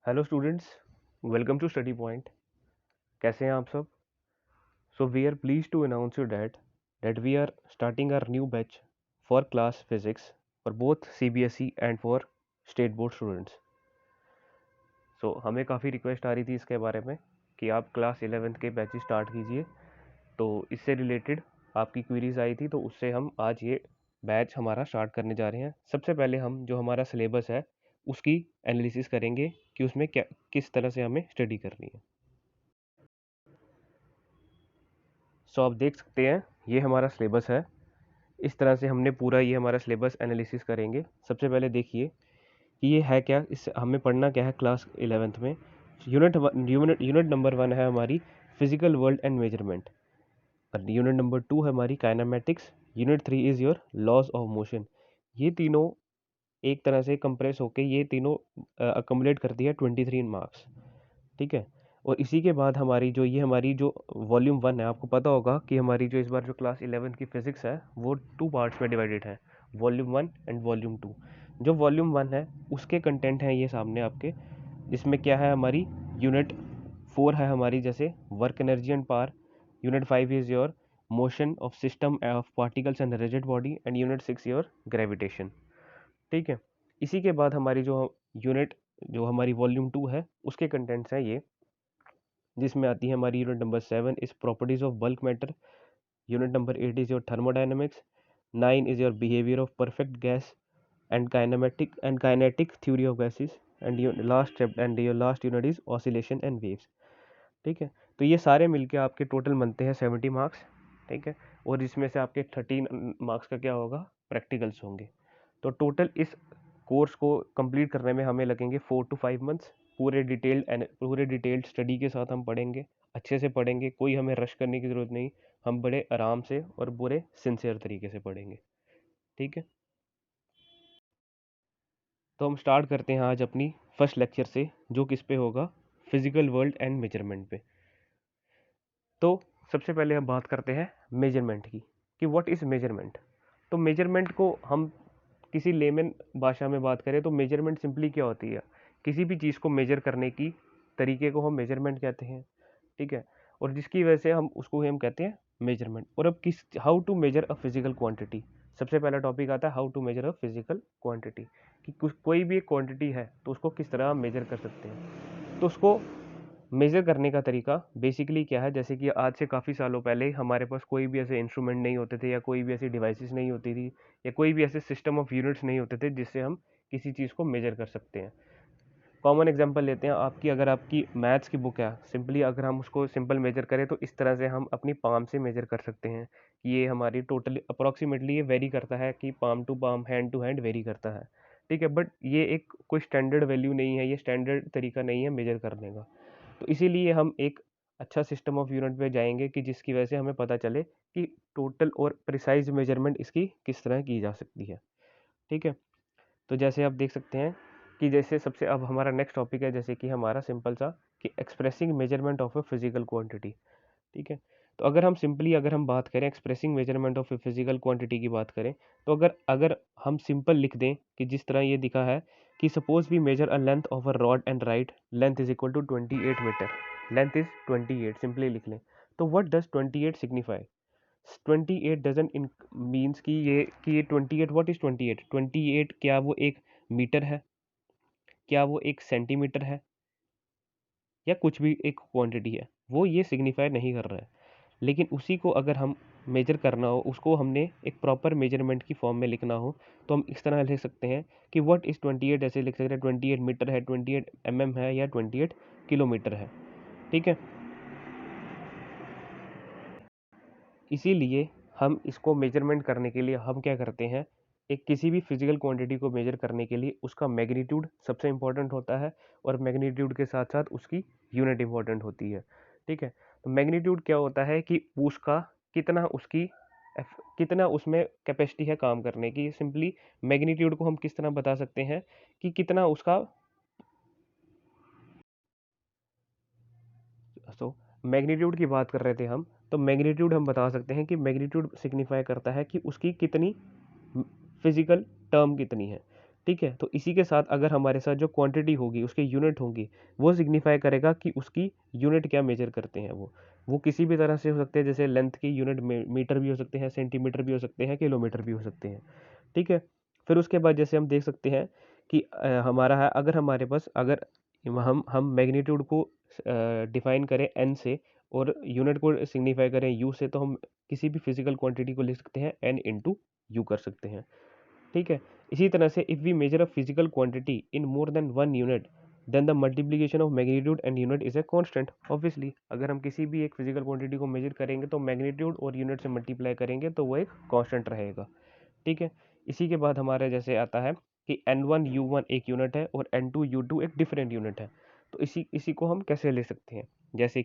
Hello students, welcome to Study Point. कैसे हैं आप सब? So we are please to announce you that we are starting our new batch for class physics for both CBSE and for state board students. So हमें काफ़ी request आ रही थी इसके बारे में कि आप क्लास 11th के बैचेस स्टार्ट कीजिए। तो इससे रिलेटेड आपकी क्वेरीज आई थी, तो उससे हम आज ये बैच हमारा स्टार्ट करने जा रहे हैं। सबसे पहले हम जो हमारा सिलेबस है उसकी एनालिसिस करेंगे कि उसमें क्या किस तरह से हमें स्टडी करनी है। सो आप देख सकते हैं ये हमारा सिलेबस है। इस तरह से हमने पूरा ये हमारा सिलेबस एनालिसिस करेंगे। सबसे पहले देखिए कि ये है क्या, इस हमें पढ़ना क्या है क्लास 11th में। यूनिट नंबर 1 है हमारी फिजिकल वर्ल्ड एंड मेजरमेंट, और यूनिट नंबर 2 है हमारी kinematics. Unit 3 is your laws of motion. ये तीनों एक तरह से कंप्रेस होके ये तीनों अकोमोडेट करती है 23 मार्क्स। ठीक है। और इसी के बाद हमारी जो वॉल्यूम 1 है, आपको पता होगा कि हमारी जो इस बार जो क्लास 11 की फिजिक्स है वो 2 पार्ट्स में डिवाइडेड है, वॉल्यूम 1 एंड वॉल्यूम 2। जो वॉल्यूम 1 है उसके कंटेंट हैं ये सामने आपके, जिसमें क्या है हमारी यूनिट 4 है हमारी जैसे work energy and power. Unit 5 is your motion of system of particles and rigid body, and unit 6 your gravitation. ठीक है। इसी के बाद हमारी यूनिट जो हमारी वॉल्यूम 2 है उसके कंटेंट्स हैं ये, जिसमें आती है हमारी unit number 7 is properties of bulk matter. Unit number 8 is your thermodynamics. 9 is your behaviour of perfect gas and kinetic theory of gases. And your last unit is oscillation and waves. ठीक है। तो ये सारे मिलके आपके total बनते हैं 70 marks. ठीक है। और इसमें से आपके 13 मार्क्स का क्या होगा, प्रैक्टिकल्स होंगे। तो टोटल इस कोर्स को कंप्लीट करने में हमें लगेंगे 4 to 5 मंथ्स। पूरे डिटेल्ड स्टडी के साथ हम पढ़ेंगे, अच्छे से पढ़ेंगे, कोई हमें रश करने की ज़रूरत नहीं। हम बड़े आराम से और बुरे सिंसियर तरीके से पढ़ेंगे। ठीक है। तो हम स्टार्ट करते हैं आज अपनी फर्स्ट लेक्चर से, जो किस पे होगा, फिजिकल वर्ल्ड एंड मेजरमेंट पे। तो सबसे पहले हम बात करते हैं मेजरमेंट की, कि व्हाट इज़ मेजरमेंट। तो मेजरमेंट को हम किसी लेमन भाषा में बात करें तो मेजरमेंट सिंपली क्या होती है, किसी भी चीज़ को मेजर करने की तरीके को हम मेजरमेंट कहते हैं। ठीक है। और जिसकी वजह से हम कहते हैं मेजरमेंट। और अब किस how to measure a physical quantity. सबसे पहला टॉपिक आता है how to measure a physical quantity, कि कोई भी एक क्वांटिटी है तो उसको किस तरह हम मेजर कर सकते हैं। तो उसको मेज़र करने का तरीका बेसिकली क्या है, जैसे कि आज से काफ़ी सालों पहले हमारे पास कोई भी ऐसे इंस्ट्रूमेंट नहीं होते थे, या कोई भी ऐसी डिवाइसेस नहीं होती थी, या कोई भी ऐसे सिस्टम ऑफ यूनिट्स नहीं होते थे जिससे हम किसी चीज़ को मेजर कर सकते हैं। कॉमन एग्जांपल लेते हैं, अगर आपकी मैथ्स की बुक है, सिंपली अगर हम उसको सिंपल मेजर करें तो इस तरह से हम अपनी पाम से मेजर कर सकते हैं कि ये हमारी टोटली अप्रॉक्सीमेटली ये वेरी करता है, कि palm to palm, hand to hand vary करता है। ठीक है। बट ये एक कोई स्टैंडर्ड वैल्यू नहीं है, ये स्टैंडर्ड तरीका नहीं है मेजर करने का। तो इसीलिए हम एक अच्छा सिस्टम ऑफ यूनिट पे जाएंगे कि जिसकी वजह से हमें पता चले कि टोटल और प्रिसाइज मेजरमेंट इसकी किस तरह की जा सकती है। ठीक है। तो जैसे आप देख सकते हैं कि जैसे सबसे अब हमारा नेक्स्ट टॉपिक है, जैसे कि हमारा सिंपल सा, कि expressing measurement of a physical quantity. ठीक है। तो अगर हम बात करें expressing measurement of a physical quantity की बात करें, तो अगर अगर हम सिंपल लिख दें कि जिस तरह ये दिखा है कि suppose we measure a length of a rod and right length is equal to 28 metre. Length is 28, simply लिख लें। तो what does 28 signify. 28 dozen in means कि ये 28, व्हाट इज 28, 28 क्या वो एक मीटर है, क्या वो एक सेंटीमीटर है, या कुछ भी एक क्वांटिटी है, वो ये सिग्निफाई नहीं कर रहा है। लेकिन उसी को अगर हम मेजर करना हो, उसको हमने एक प्रॉपर मेजरमेंट की फॉर्म में लिखना हो, तो हम इस तरह लिख सकते हैं कि व्हाट इज 28, ऐसे लिख सकते हैं 28 मीटर है, 28 है, या 28 किलोमीटर है। ठीक है। इसीलिए हम इसको मेजरमेंट करने के लिए हम क्या करते हैं, एक किसी भी फिजिकल क्वांटिटी को मेजर करने के लिए उसका मैग्नीट्यूड सबसे इंपॉर्टेंट होता है, और मैग्नीट्यूड के साथ साथ उसकी यूनिट इंपॉर्टेंट होती है। ठीक है। तो मैग्नीट्यूड क्या होता है कि उसका कितना उसकी कितना उसमें कैपेसिटी है काम करने की। सिंपली मैग्नीट्यूड को हम किस तरह बता सकते हैं कि कितना उसका, सो मैग्नीट्यूड की बात कर रहे थे हम, तो मैग्नीट्यूड हम बता सकते हैं कि मैग्नीट्यूड सिग्निफाई करता है कि उसकी कितनी फिजिकल टर्म कितनी है। ठीक है। तो इसी के साथ अगर हमारे साथ जो क्वांटिटी होगी उसके यूनिट होंगी, वो सिग्निफाई करेगा कि उसकी यूनिट क्या मेजर करते हैं वो किसी भी तरह से हो सकते हैं, जैसे लेंथ की यूनिट मीटर भी हो सकते हैं, सेंटीमीटर भी हो सकते हैं, किलोमीटर भी हो सकते हैं। ठीक है। फिर उसके बाद जैसे हम देख सकते हैं कि हमारा है, अगर हमारे पास अगर हम मैग्नीट्यूड को डिफाइन करें एन से और यूनिट को सिग्निफाई करें यू से, तो हम किसी भी फिजिकल क्वांटिटी को लिख सकते हैं एन इंटू यू कर सकते हैं। ठीक है। इसी तरह से if we measure a physical quantity in more than one unit then the multiplication of magnitude and unit is a constant. Obviously अगर हम किसी भी एक फिजिकल क्वांटिटी को मेजर करेंगे तो मैग्नीट्यूड और यूनिट से मल्टीप्लाई करेंगे तो वो एक कांस्टेंट रहेगा। ठीक है। इसी के बाद हमारे जैसे आता है कि N1 U1 एक यूनिट है और N2 U2 एक डिफरेंट यूनिट है। तो इसी इसी को हम कैसे ले सकते हैं, जैसे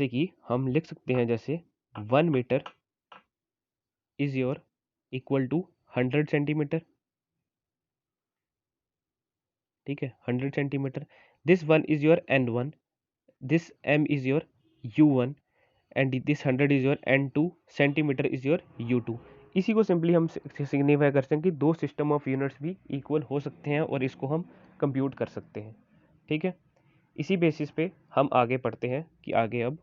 कि हम लिख सकते हैं, जैसे 1 metre is your equal to 100 centimetre. ठीक है, 100 centimetre. This one is your N1, this M is your U1 and this 100 is your N2, centimetre is your U2। इसी को सिंपली हम सिग्निफाई कर सकते हैं कि दो सिस्टम ऑफ यूनिट्स भी इक्वल हो सकते हैं और इसको हम कंप्यूट कर सकते हैं। ठीक है। इसी बेसिस पे हम आगे पढ़ते हैं कि आगे अब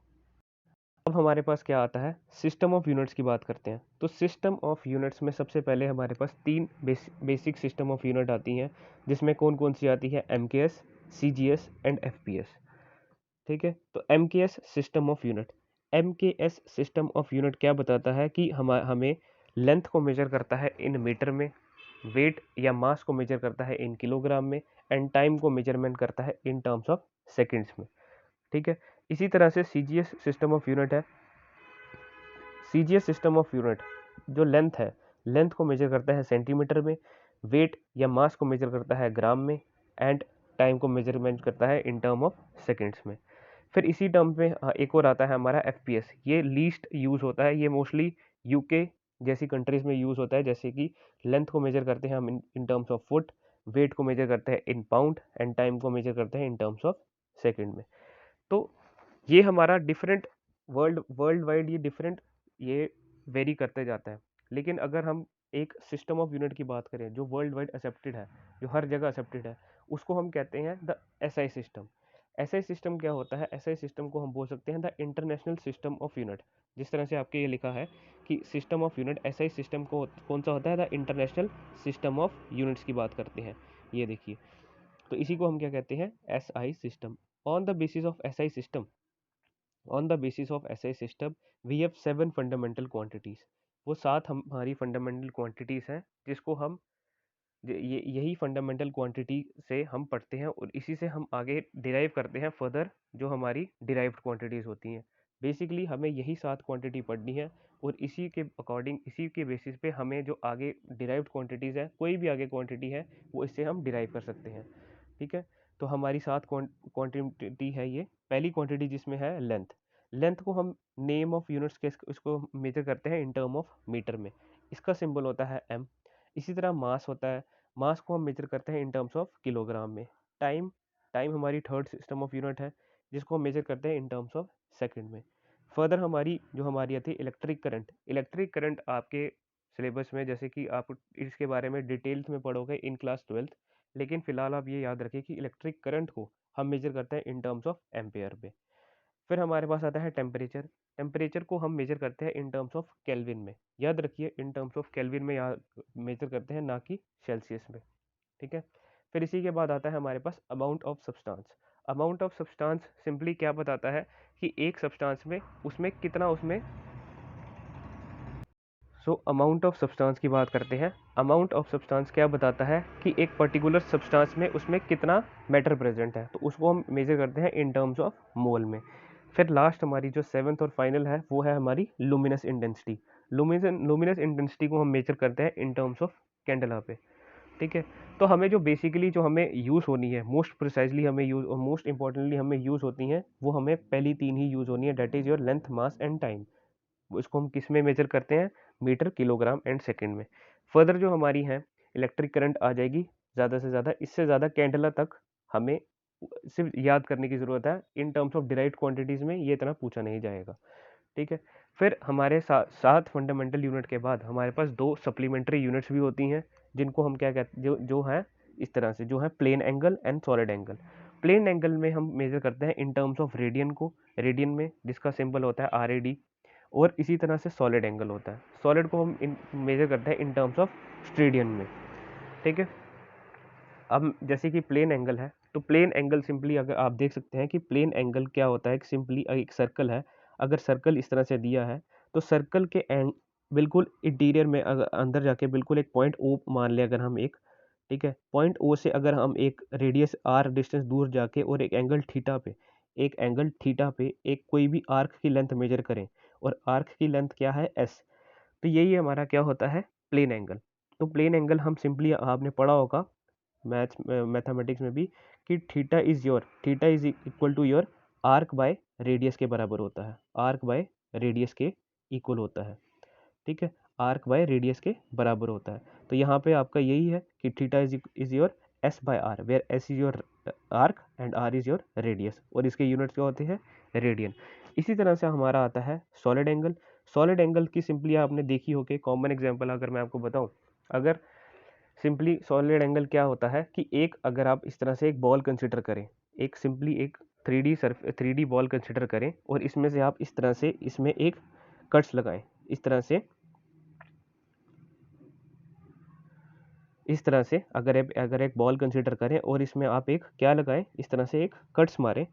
हमारे पास क्या आता है, सिस्टम ऑफ यूनिट्स की बात करते हैं। तो सिस्टम ऑफ यूनिट्स में सबसे पहले हमारे पास तीन बेसिक सिस्टम ऑफ यूनिट आती हैं, जिसमें कौन कौन सी आती है, MKS, CGS एंड FPS। ठीक है। तो MKS system of unit, MKS system of unit क्या बताता है कि हमें लेंथ को मेजर करता है इन मीटर में, वेट या मास को मेजर करता है इन किलोग्राम में, एंड टाइम को मेजरमेंट करता है इन टर्म्स ऑफ सेकेंड्स में। ठीक है। इसी तरह से CGS सिस्टम ऑफ यूनिट है। CGS सिस्टम ऑफ यूनिट जो लेंथ है, लेंथ को मेजर करता है सेंटीमीटर में, वेट या मास को मेजर करता है ग्राम में, एंड टाइम को मेजरमेंट करता है इन टर्म ऑफ सेकेंड्स में। फिर इसी टर्म में एक और आता है हमारा FPS। ये लीस्ट यूज होता है, ये मोस्टली यूके जैसी कंट्रीज में यूज होता है। जैसे कि लेंथ को मेजर करते हैं हम in terms of foot, weight को मेजर करते हैं इन पाउंड, एंड टाइम को मेजर करते हैं इन टर्म्स ऑफ सेकेंड में। तो ये हमारा डिफरेंट वर्ल्ड वाइड ये वेरी करते जाता है। लेकिन अगर हम एक सिस्टम ऑफ यूनिट की बात करें जो वर्ल्ड वाइड एक्सेप्टेड है, जो हर जगह एक्सेप्टेड है, उसको हम कहते हैं the SI system. SI system क्या होता है, SI सिस्टम को हम बोल सकते हैं the international system of unit. जिस तरह से आपके ये लिखा है कि system of unit, SI system को कौन सा होता है, the international system of units की बात करते हैं। ये देखिए, तो इसी को हम क्या कहते हैं, SI system. On the basis of SI system, on the basis of SI system we have 7 fundamental quantities. वो 7 हमारी फंडामेंटल क्वांटिटीज हैं, जिसको हम यही फंडामेंटल क्वांटिटी से हम पढ़ते हैं और इसी से हम आगे डिराइव करते हैं फर्दर जो हमारी डिराइव्ड क्वांटिटीज होती हैं। बेसिकली हमें यही 7 क्वांटिटी पढ़नी है और इसी के अकॉर्डिंग, इसी के बेसिस पे हमें जो आगे डिराइव्ड क्वांटिटीज है, कोई भी आगे क्वांटिटी है, वो इससे हम डिराइव कर सकते हैं। ठीक है। तो हमारी 7 क्वांटिटी है। ये पहली क्वांटिटी जिसमें है लेंथ। लेंथ को हम नेम ऑफ यूनिट्स के इसको मेजर करते हैं इन टर्म ऑफ मीटर में, इसका सिंबल होता है M। इसी तरह मास होता है, मास को हम मेजर करते हैं इन टर्म्स ऑफ किलोग्राम में। टाइम, टाइम हमारी थर्ड सिस्टम ऑफ यूनिट है, जिसको हम मेजर करते हैं इन टर्म्स ऑफ सेकंड में। फर्दर हमारी आती है इलेक्ट्रिक करंट। इलेक्ट्रिक करंट आपके सिलेबस में, जैसे कि आप इसके बारे में डिटेल्स में पढ़ोगे इन क्लास 12th, लेकिन फिलहाल आप ये याद रखें कि इलेक्ट्रिक करंट को हम मेजर करते हैं इन टर्म्स ऑफ एम्पेयर पे। फिर हमारे पास आता है टेम्परेचर। टेम्परेचर को हम मेजर करते हैं इन टर्म्स ऑफ केल्विन में। याद रखिए, इन टर्म्स ऑफ केल्विन में मेजर करते हैं, ना कि सेल्सियस में। ठीक है। फिर इसी के बाद आता है हमारे पास amount of substance. Amount of substance simply क्या बताता है कि एक सब्सटेंस में उसमें कितना उसमें अमाउंट ऑफ सब्सटेंस की बात करते हैं। अमाउंट ऑफ सब्सटेंस क्या बताता है कि एक पर्टिकुलर सब्सटेंस में उसमें कितना मैटर प्रेजेंट है, तो उसको हम मेजर करते हैं इन टर्म्स ऑफ मोल में। फिर लास्ट हमारी जो 7th और फाइनल है वो है हमारी लुमिनस इंटेंसिटी। लुमिनस इंटेंसिटी को हम मेजर करते हैं इन टर्म्स ऑफ कैंडला पे। ठीक है। तो हमें जो बेसिकली जो हमें यूज़ होनी है, मोस्ट प्रिसाइजली हमें यूज़ और मोस्ट इंपॉर्टेंटली हमें यूज़ होती हैं, वो हमें पहली 3 ही यूज़ होनी है, that is your length, mass and time. इसको हम किस में मेजर करते हैं, मीटर, किलोग्राम एंड सेकंड में। फर्दर जो हमारी है इलेक्ट्रिक करंट आ जाएगी ज़्यादा से ज़्यादा, इससे ज़्यादा कैंडला तक हमें सिर्फ याद करने की ज़रूरत है। इन टर्म्स ऑफ डिराइव्ड क्वांटिटीज़ में ये इतना पूछा नहीं जाएगा। ठीक है। फिर हमारे 7 फंडामेंटल यूनिट के बाद हमारे पास 2 सप्लीमेंट्री यूनिट्स भी होती हैं, जिनको हम क्या कहते जो जो है इस तरह से, जो है plane angle and solid angle. Plane angle में हम मेजर करते हैं इन टर्म्स ऑफ रेडियन को, रेडियन में जिसका सिंबल होता है RAD, और इसी तरह से सॉलिड एंगल होता है, सॉलिड को हम मेजर करते हैं इन टर्म्स ऑफ स्टेडियन में। ठीक है, अब जैसे कि प्लेन एंगल है, तो प्लेन एंगल सिंपली अगर आप देख सकते हैं कि प्लेन एंगल क्या होता है, कि सिंपली एक सर्कल है, अगर सर्कल इस तरह से दिया है तो सर्कल के बिल्कुल इंटीरियर में अगर अंदर जाके बिल्कुल एक पॉइंट O मान लिया अगर हम एक, ठीक है, पॉइंट O से अगर हम एक रेडियस R डिस्टेंस दूर जाके और एक एंगल थीटा पे, एक एंगल थीटा पे एक कोई भी आर्क की लेंथ मेजर करें, और आर्क की लेंथ क्या है S, तो यही हमारा क्या होता है प्लेन एंगल। तो प्लेन एंगल हम सिंपली आपने पढ़ा होगा मैथमेटिक्स में भी कि theta is equal to your arc by radius के बराबर होता है, आर्क बाय रेडियस के इक्वल होता है। ठीक है, आर्क बाय रेडियस के बराबर होता है। तो यहाँ पे आपका यही है कि theta is your S by R, where S is your arc and R is your radius, और इसके यूनिट्स क्या होते हैं रेडियन। इसी तरह से हमारा आता है सॉलिड एंगल। सॉलिड एंगल की सिंपली आपने देखी होगी, कॉमन एग्जांपल अगर मैं आपको बताऊं, अगर सिंपली सॉलिड एंगल क्या होता है कि एक अगर आप इस तरह से एक बॉल कंसिडर करें, एक सिंपली एक 3D बॉल कंसिडर करें, और इसमें से आप इस तरह से इसमें एक कट्स लगाएं, इस तरह से, इस तरह से अगर एक बॉल कंसिडर करें और इसमें आप एक क्या लगाएं, इस तरह से एक कट्स मारें,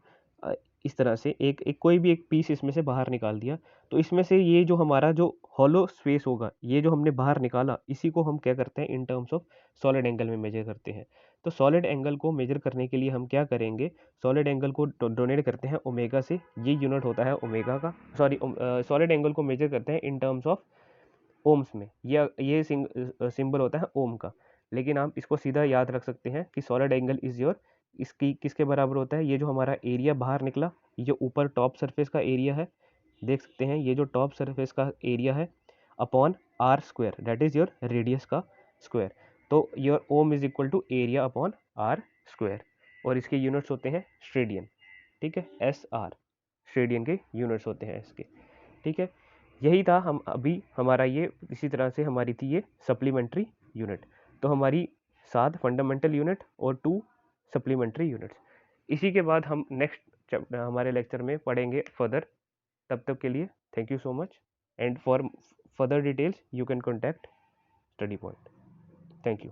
इस तरह से एक एक कोई भी एक पीस इसमें से बाहर निकाल दिया, तो इसमें से ये जो हमारा जो हॉलो स्पेस होगा, ये जो हमने बाहर निकाला, इसी को हम क्या करते हैं in terms of solid angle में मेजर करते हैं। तो सॉलिड एंगल को मेजर करने के लिए हम क्या करेंगे, सॉलिड एंगल को डोनेट करते हैं ओमेगा से, ये यूनिट होता है ओमेगा का, सॉरी, सॉलिड एंगल को मेजर करते हैं इन टर्म्स ऑफ ओम्स में, ये सिंबल होता है ओम का। लेकिन आप इसको सीधा याद रख सकते हैं कि सॉलिड एंगल इज योर, इसकी किसके बराबर होता है, ये जो हमारा एरिया बाहर निकला, ये ऊपर टॉप सरफेस का एरिया है, देख सकते हैं ये जो टॉप सरफेस का एरिया है, upon R square, that is your radius का स्क्वायर। तो your ohm is equal to area upon R square, और इसके यूनिट्स होते हैं स्टेडियन। ठीक है, SR स्टेडियन के यूनिट्स होते हैं इसके। ठीक है, यही था हम अभी हमारा ये, इसी तरह से हमारी थी ये सप्लीमेंट्री यूनिट। तो हमारी 7 फंडामेंटल यूनिट और 2 सप्लीमेंट्री यूनिट्स। इसी के बाद हम नेक्स्ट हमारे लेक्चर में पढ़ेंगे फर्दर। तब तक के लिए thank you so much, and for further details you can contact study point. Thank you.